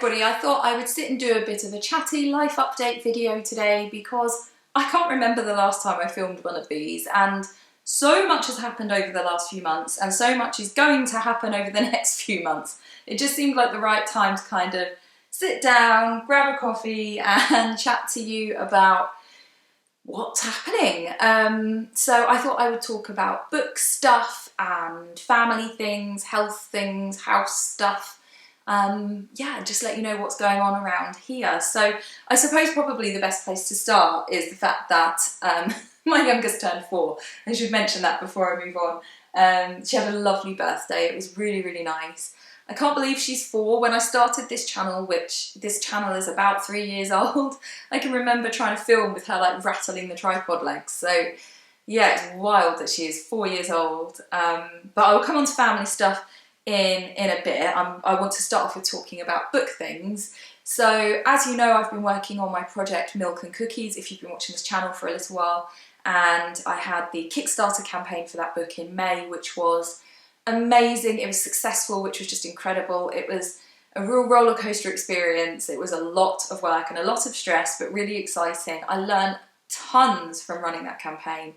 everybody, I thought I would sit and do a bit of a chatty life update video today because I can't remember the last time I filmed one of these, and so much has happened over the last few months and so much is going to happen over the next few months. It just seemed like the right time to kind of sit down, grab a coffee and chat to you about what's happening. So I thought I would talk about book stuff and family things, health things, house stuff. Yeah, just let you know what's going on around here. So I suppose probably the best place to start is the fact that my youngest turned 4. I should mention that before I move on. She had a lovely birthday. It was really, really nice. I can't believe she's 4. When I started this channel, which this channel is about 3 years old, I can remember trying to film with her like rattling the tripod legs. So yeah, it's wild that she is 4 years old. But I'll come on to family stuff in a bit. I want to start off with talking about book things. So as you know, I've been working on my project Milk and Cookies, if you've been watching this channel for a little while, and I had the Kickstarter campaign for that book in May, which was amazing. It was successful, which was just incredible. It was a real roller coaster experience. It was a lot of work and a lot of stress, but really exciting. I learned tons from running that campaign.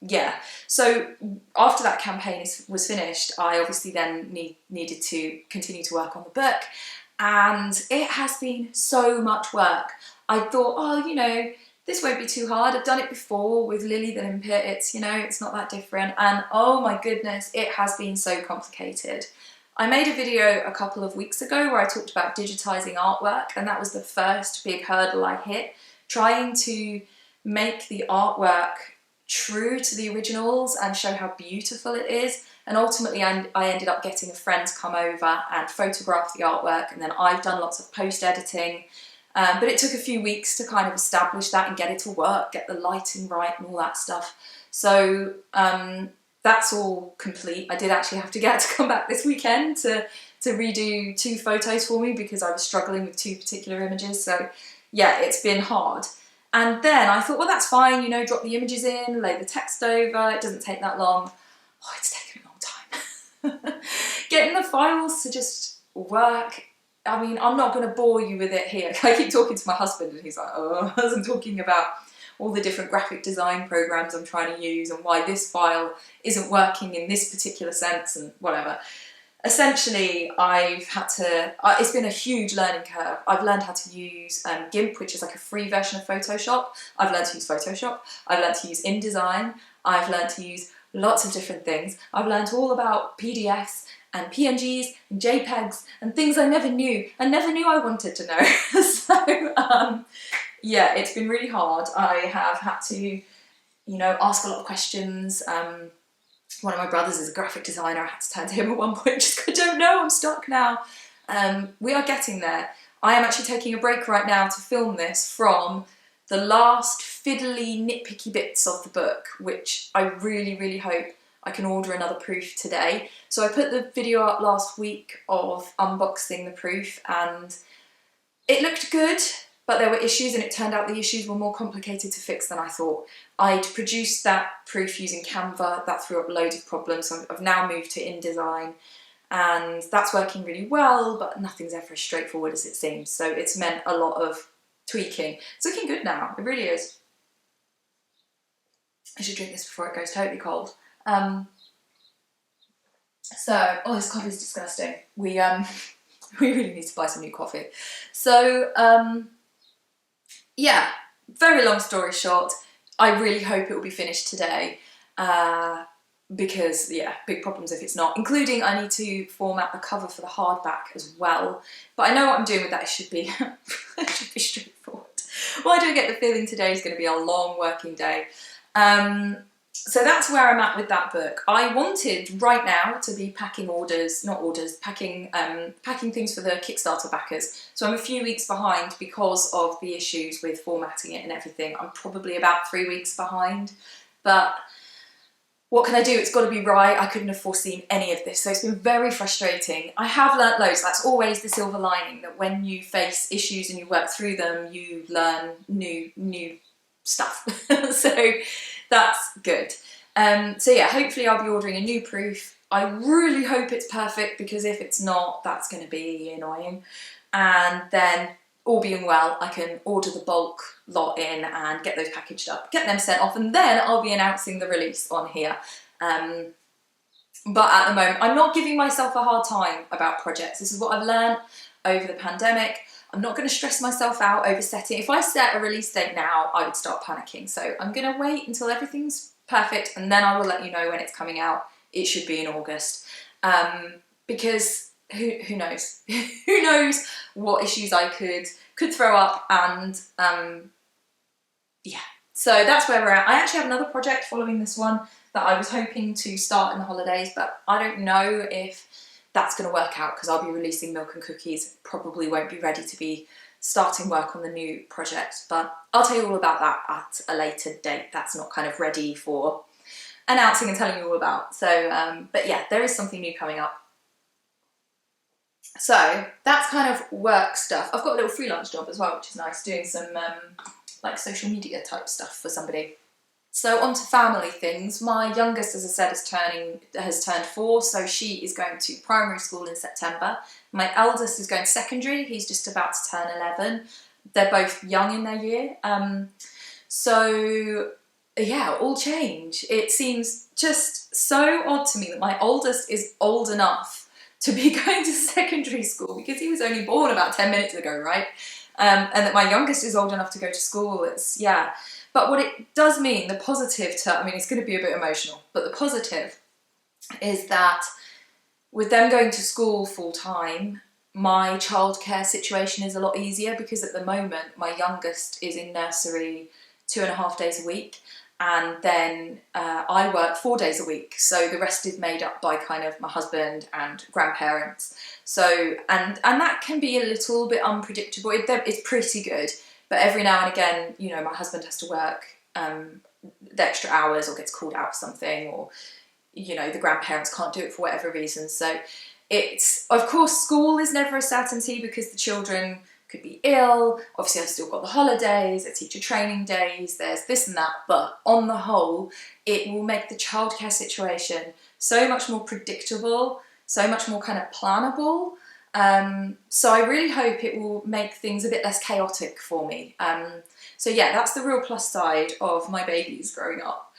Yeah, so after that campaign was finished, I obviously then needed to continue to work on the book, and it has been so much work. I thought, oh, you know, this won't be too hard. I've done it before with Lily the Limpet. It's, you know, it's not that different. And oh my goodness, it has been so complicated. I made a video a couple of weeks ago where I talked about digitizing artwork, and that was the first big hurdle I hit, trying to make the artwork true to the originals and show how beautiful it is. And ultimately I ended up getting a friend to come over and photograph the artwork, and then I've done lots of post-editing. But it took a few weeks to kind of establish that and get it to work, get the lighting right and all that stuff. So that's all complete. I did actually have to get to come back this weekend to redo 2 photos for me because I was struggling with 2 particular images. So yeah, it's been hard. And then I thought, well, that's fine, you know, drop the images in, lay the text over, it doesn't take that long. Oh, it's taken a long time. Getting the files to just work. I mean, I'm not going to bore you with it here. I keep talking to my husband and he's like, oh, I'm talking about all the different graphic design programs I'm trying to use and why this file isn't working in this particular sense and whatever. Essentially, I've had to, it's been a huge learning curve. I've learned how to use GIMP, which is like a free version of Photoshop. I've learned to use Photoshop. I've learned to use InDesign. I've learned to use lots of different things. I've learned all about PDFs and PNGs and JPEGs and things I never knew and never knew I wanted to know. So yeah, it's been really hard. I have had to, you know, ask a lot of questions. One of my brothers is a graphic designer. I had to turn to him at one point just I don't know, I'm stuck now. We are getting there. I am actually taking a break right now to film this from the last fiddly, nitpicky bits of the book, which I really, really hope I can order another proof today. So I put the video up last week of unboxing the proof and it looked good, but there were issues and it turned out the issues were more complicated to fix than I thought. I'd produced that proof using Canva, that threw up loads of problems, so I've now moved to InDesign and that's working really well, but nothing's ever as straightforward as it seems, so it's meant a lot of tweaking. It's looking good now, it really is. I should drink this before it goes totally cold. So, oh, this coffee is disgusting. We really need to buy some new coffee. So, yeah, very long story short, I really hope it will be finished today because, yeah, big problems if it's not, including I need to format the cover for the hardback as well. But I know what I'm doing with that. It should be, it should be straightforward. Why do I get the feeling today is going to be a long working day? So that's where I'm at with that book. I wanted right now to be packing orders, not orders, packing things for the Kickstarter backers. So I'm a few weeks behind because of the issues with formatting it and everything. I'm probably about 3 weeks behind, but what can I do? It's got to be right. I couldn't have foreseen any of this, so it's been very frustrating. I have learnt loads. That's always the silver lining, that when you face issues and you work through them, you learn new stuff. So that's good. So yeah, hopefully I'll be ordering a new proof. I really hope it's perfect, because if it's not, that's going to be annoying. And then, all being well, I can order the bulk lot in and get those packaged up, get them sent off, and then I'll be announcing the release on here. But at the moment, I'm not giving myself a hard time about projects. This is what I've learned over the pandemic. I'm not going to stress myself out over setting. If I set a release date now, I would start panicking. So I'm going to wait until everything's perfect, and then I will let you know when it's coming out. It should be in August, because who knows? Who knows what issues I could throw up, and yeah. So that's where we're at. I actually have another project following this one that I was hoping to start in the holidays, but I don't know if that's going to work out, because I'll be releasing Milk and Cookies. Probably won't be ready to be starting work on the new project, but I'll tell you all about that at a later date. That's not kind of ready for announcing and telling you all about. So, but yeah, there is something new coming up. So that's kind of work stuff. I've got a little freelance job as well, which is nice, doing some like social media type stuff for somebody. So on to family things. My youngest, as I said, has turned 4, so she is going to primary school in September. My eldest is going secondary. He's just about to turn 11. They're both young in their year. So yeah, all change. It seems just so odd to me that my oldest is old enough to be going to secondary school, because he was only born about 10 minutes ago, right? And that my youngest is old enough to go to school. It's, yeah. But what it does mean, the positive I mean, it's going to be a bit emotional, but the positive is that with them going to school full time, my childcare situation is a lot easier, because at the moment my youngest is in nursery 2.5 days a week, and then I work 4 days a week, so the rest is made up by kind of my husband and grandparents. So and that can be a little bit unpredictable. It's pretty good. But every now and again, you know, my husband has to work the extra hours, or gets called out for something, or, you know, the grandparents can't do it for whatever reason. So it's, of course, school is never a certainty, because the children could be ill. Obviously, I've still got the holidays, the teacher training days, there's this and that. But on the whole, it will make the childcare situation so much more predictable, so much more kind of plannable. So I really hope it will make things a bit less chaotic for me. So yeah, that's the real plus side of my babies growing up.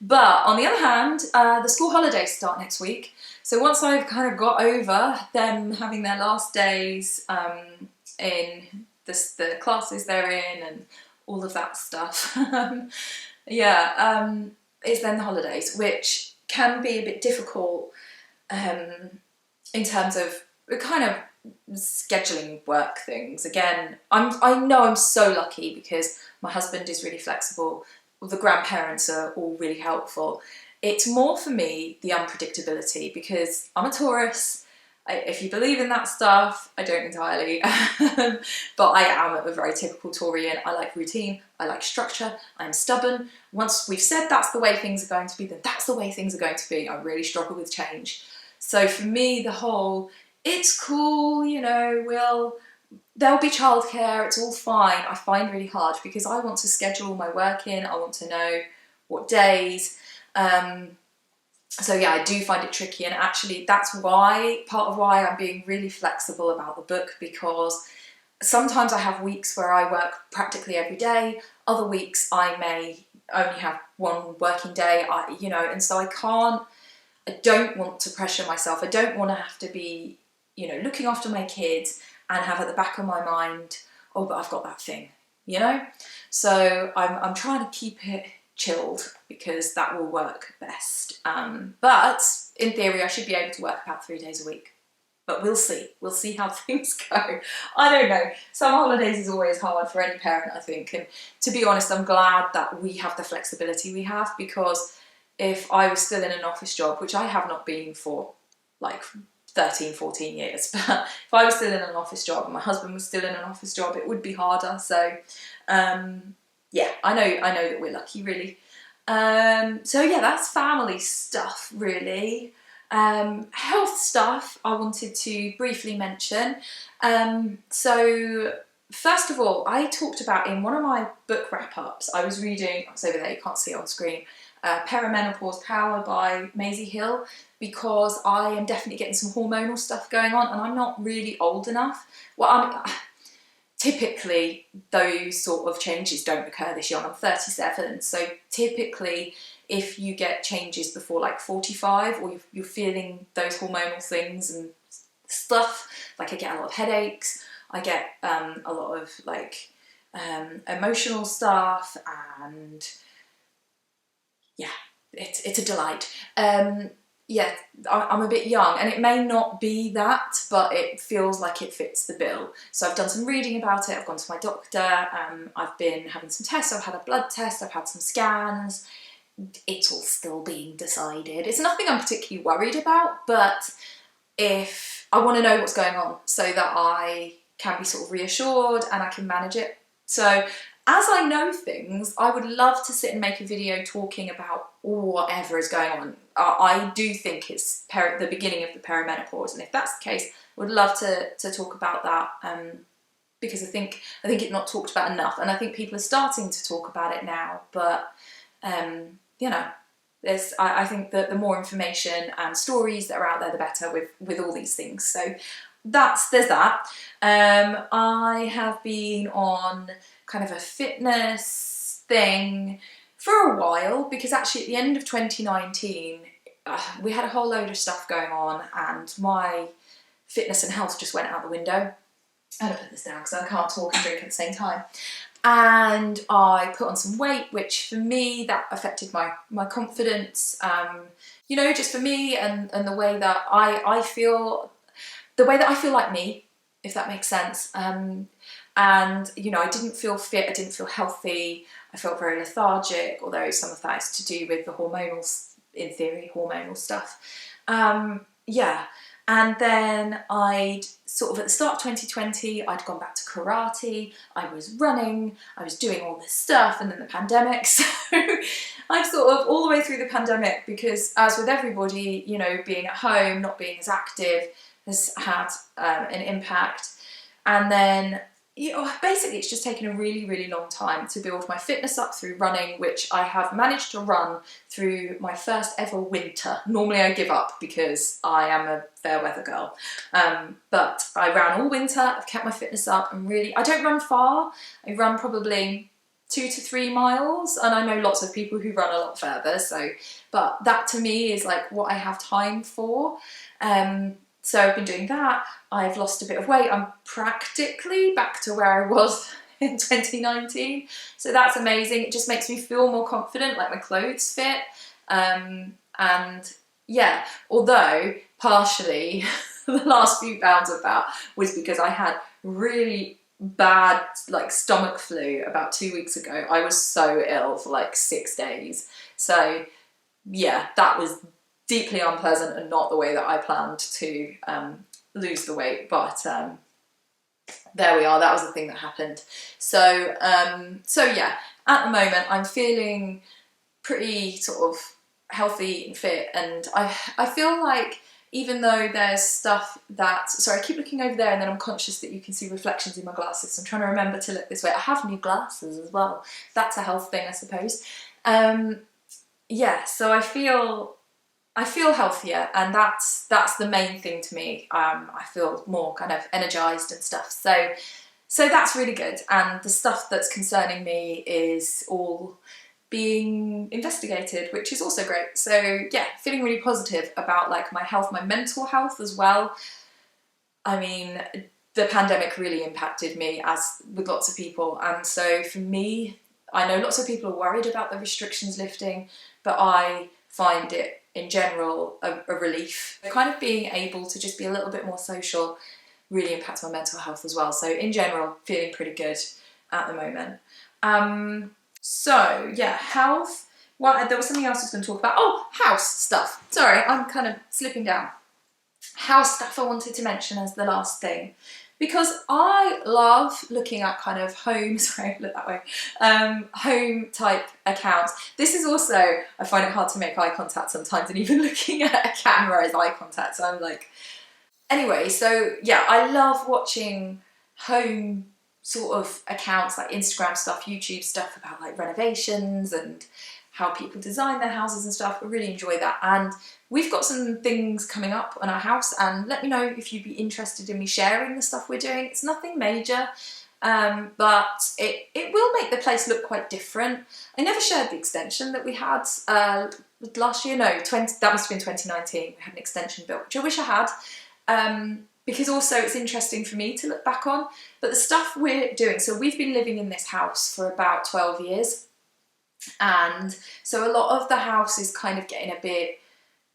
But on the other hand, the school holidays start next week. So once I've kind of got over them having their last days in the classes they're in and all of that stuff, yeah, it's then the holidays, which can be a bit difficult in terms of kind of scheduling work things. Again, I know I'm so lucky, because my husband is really flexible. The grandparents are all really helpful. It's more for me the unpredictability, because I'm a Taurus. If you believe in that stuff, I don't entirely, but I am a very typical Taurian. I like routine, I like structure, I'm stubborn. Once we've said that's the way things are going to be, then that's the way things are going to be. I really struggle with change. So for me, the whole, it's cool, you know, there'll be childcare, it's all fine, I find really hard, because I want to schedule my work in, I want to know what days. So yeah, I do find it tricky, and actually that's part of why I'm being really flexible about the book, because sometimes I have weeks where I work practically every day, other weeks I may only have one working day, you know, and so I don't want to pressure myself. I don't want to have to be, you know, looking after my kids and have at the back of my mind, oh, but I've got that thing, you know? So I'm trying to keep it chilled, because that will work best. But in theory, I should be able to work about 3 days a week. But we'll see. We'll see how things go. I don't know. Summer holidays is always hard for any parent, I think. And to be honest, I'm glad that we have the flexibility we have, because if I was still in an office job, which I have not been for like 13, 14 years, but if I was still in an office job and my husband was still in an office job, it would be harder. So yeah, I know that we're lucky, really. So yeah, that's family stuff, really. Health stuff I wanted to briefly mention. So first of all, I talked about in one of my book wrap-ups, I was reading, it's over there, you can't see it on screen, Perimenopause Power by Maisie Hill, because I am definitely getting some hormonal stuff going on and I'm not really old enough. Well, typically those sort of changes don't occur this year. I'm 37, so typically if you get changes before like 45 or you're feeling those hormonal things and stuff, like I get a lot of headaches, I get a lot of like emotional stuff, and yeah, it's a delight. Yeah, I'm a bit young and it may not be that, but it feels like it fits the bill. So I've done some reading about it, I've gone to my doctor, I've been having some tests, I've had a blood test, I've had some scans. It's all still being decided. It's nothing I'm particularly worried about, but if I want to know what's going on so that I can be sort of reassured and I can manage it. So as I know things, I would love to sit and make a video talking about whatever is going on. I do think it's the beginning of the perimenopause, and if that's the case, I would love to talk about that, because I think it's not talked about enough, and I think people are starting to talk about it now, but you know, I think that the more information and stories that are out there, the better with all these things. So there's that. I have been on kind of a fitness thing for a while, because actually at the end of 2019, we had a whole load of stuff going on and my fitness and health just went out the window. I'm gonna put this down because I can't talk and drink at the same time. And I put on some weight, which for me, that affected my confidence, you know, just for me and the way that I feel like me, if that makes sense. And, you know, I didn't feel fit, I didn't feel healthy, I felt very lethargic, although some of that is to do with the hormonal, in theory, hormonal stuff. Yeah. And then I'd sort of at the start of 2020, I'd gone back to karate, I was running, I was doing all this stuff, and then the pandemic. So I've sort of all the way through the pandemic, because as with everybody, you know, being at home, not being as active has had an impact. And then, you know, basically it's just taken a really, really long time to build my fitness up through running, which I have managed to run through my first ever winter. Normally I give up because I am a fair weather girl. But I ran all winter, I've kept my fitness up, and really, I don't run far. I run probably 2 to 3 miles, and I know lots of people who run a lot further, so, but that to me is like what I have time for. So I've been doing that, I've lost a bit of weight, I'm practically back to where I was in 2019, so that's amazing. It just makes me feel more confident, like my clothes fit, and yeah, although partially the last few pounds of that was because I had really bad like stomach flu about 2 weeks ago. I was so ill for like 6 days, so yeah, that was deeply unpleasant and not the way that I planned to lose the weight, but there we are, that was the thing that happened. So so yeah, at the moment I'm feeling pretty sort of healthy and fit, and I feel like even though there's stuff that, sorry, I keep looking over there and then I'm conscious that you can see reflections in my glasses, so I'm trying to remember to look this way. I have new glasses as well, that's a health thing I suppose. Yeah, so I feel healthier, and that's the main thing to me. I feel more kind of energized and stuff, so that's really good, and the stuff that's concerning me is all being investigated, which is also great. So yeah, feeling really positive about like my health, my mental health as well. I mean, the pandemic really impacted me, as with lots of people, and so for me, I know lots of people are worried about the restrictions lifting, but I find it in general a relief. Kind of being able to just be a little bit more social really impacts my mental health as well. So in general, feeling pretty good at the moment. So yeah, health. Well, there was something else I was going to talk about. Oh, house stuff. Sorry, I'm kind of slipping down. House stuff I wanted to mention as the last thing, because I love looking at kind of home, sorry, look that way, home type accounts. This is also, I find it hard to make eye contact sometimes, and even looking at a camera is eye contact, so I'm like, anyway, so yeah, I love watching home sort of accounts, like Instagram stuff, YouTube stuff about like renovations and how people design their houses and stuff. I really enjoy that, and we've got some things coming up on our house, and let me know if you'd be interested in me sharing the stuff we're doing. It's nothing major, but it will make the place look quite different. I never shared the extension that we had last year. No, that must have been 2019. We had an extension built, which I wish I had, because also it's interesting for me to look back on. But the stuff we're doing, so we've been living in this house for about 12 years. And so a lot of the house is kind of getting a bit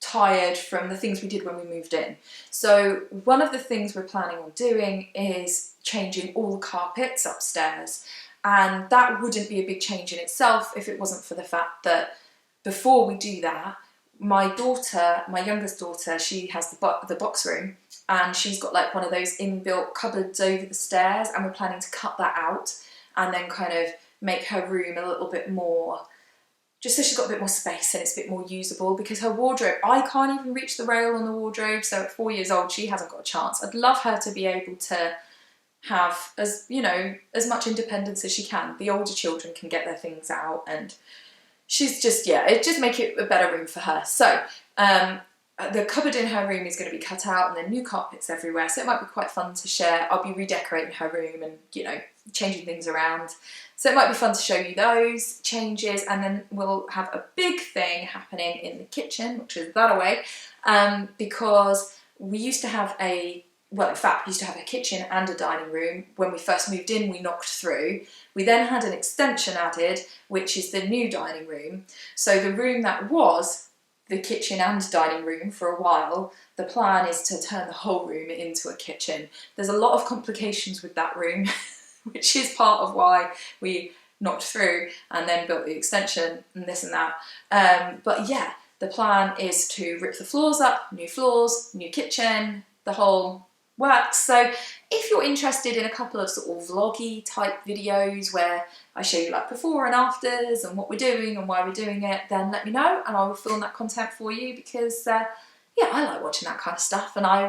tired from the things we did when we moved in. So one of the things we're planning on doing is changing all the carpets upstairs. And that wouldn't be a big change in itself if it wasn't for the fact that before we do that, my daughter, my youngest daughter, she has the box room, and she's got like one of those inbuilt cupboards over the stairs, and we're planning to cut that out and then kind of make her room a little bit more, just so she's got a bit more space and it's a bit more usable, because her wardrobe, I can't even reach the rail on the wardrobe, so at 4 years old she hasn't got a chance. I'd love her to be able to have, as you know, as much independence as she can. The older children can get their things out, and she's just, yeah, it just make it a better room for her. So the cupboard in her room is going to be cut out, and then new carpets everywhere, so it might be quite fun to share. I'll be redecorating her room and, you know, changing things around. So it might be fun to show you those changes, and then we'll have a big thing happening in the kitchen, which is that away, because we used to have well, in fact, we used to have a kitchen and a dining room. When we first moved in, we knocked through. We then had an extension added, which is the new dining room. So the room that was the kitchen and dining room for a while, the plan is to turn the whole room into a kitchen. There's a lot of complications with that room, which is part of why we knocked through and then built the extension and this and that. But yeah, the plan is to rip the floors up, new kitchen, the whole works. So if you're interested in a couple of sort of vloggy type videos where I show you like before and afters and what we're doing and why we're doing it, then let me know and I will film that content for you, because yeah, I like watching that kind of stuff, and I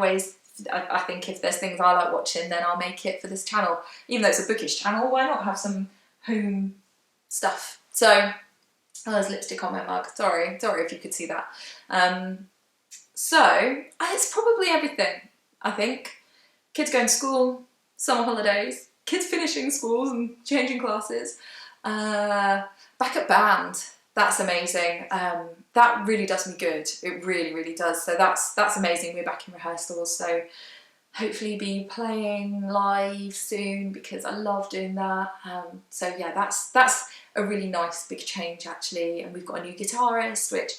think if there's things I like watching, then I'll make it for this channel. Even though it's a bookish channel, why not have some home stuff? So, oh, there's lipstick on my mug. Sorry if you could see that. So it's probably everything, I think. Kids going to school, summer holidays, kids finishing schools and changing classes. Back at band, that's amazing. That really does me good. It really, really does. So that's amazing. We're back in rehearsals, so hopefully be playing live soon, because I love doing that. So yeah, that's a really nice big change actually. And we've got a new guitarist, which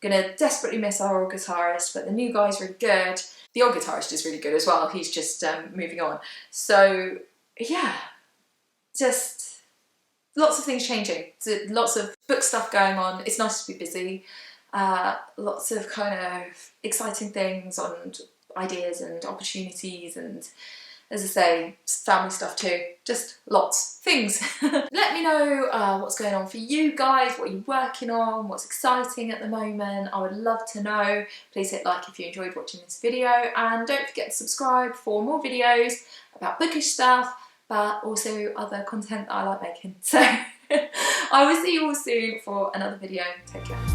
I'm gonna desperately miss our old guitarist, but the new guy's really good. The old guitarist is really good as well. He's just moving on. So yeah, just lots of things changing. So lots of book stuff going on. It's nice to be busy. Lots of kind of exciting things and ideas and opportunities, and as I say, family stuff too. Just lots of things. Let me know what's going on for you guys, what you're working on, what's exciting at the moment. I would love to know. Please hit like if you enjoyed watching this video, and don't forget to subscribe for more videos about bookish stuff, but also other content that I like making. So I will see you all soon for another video. Take care.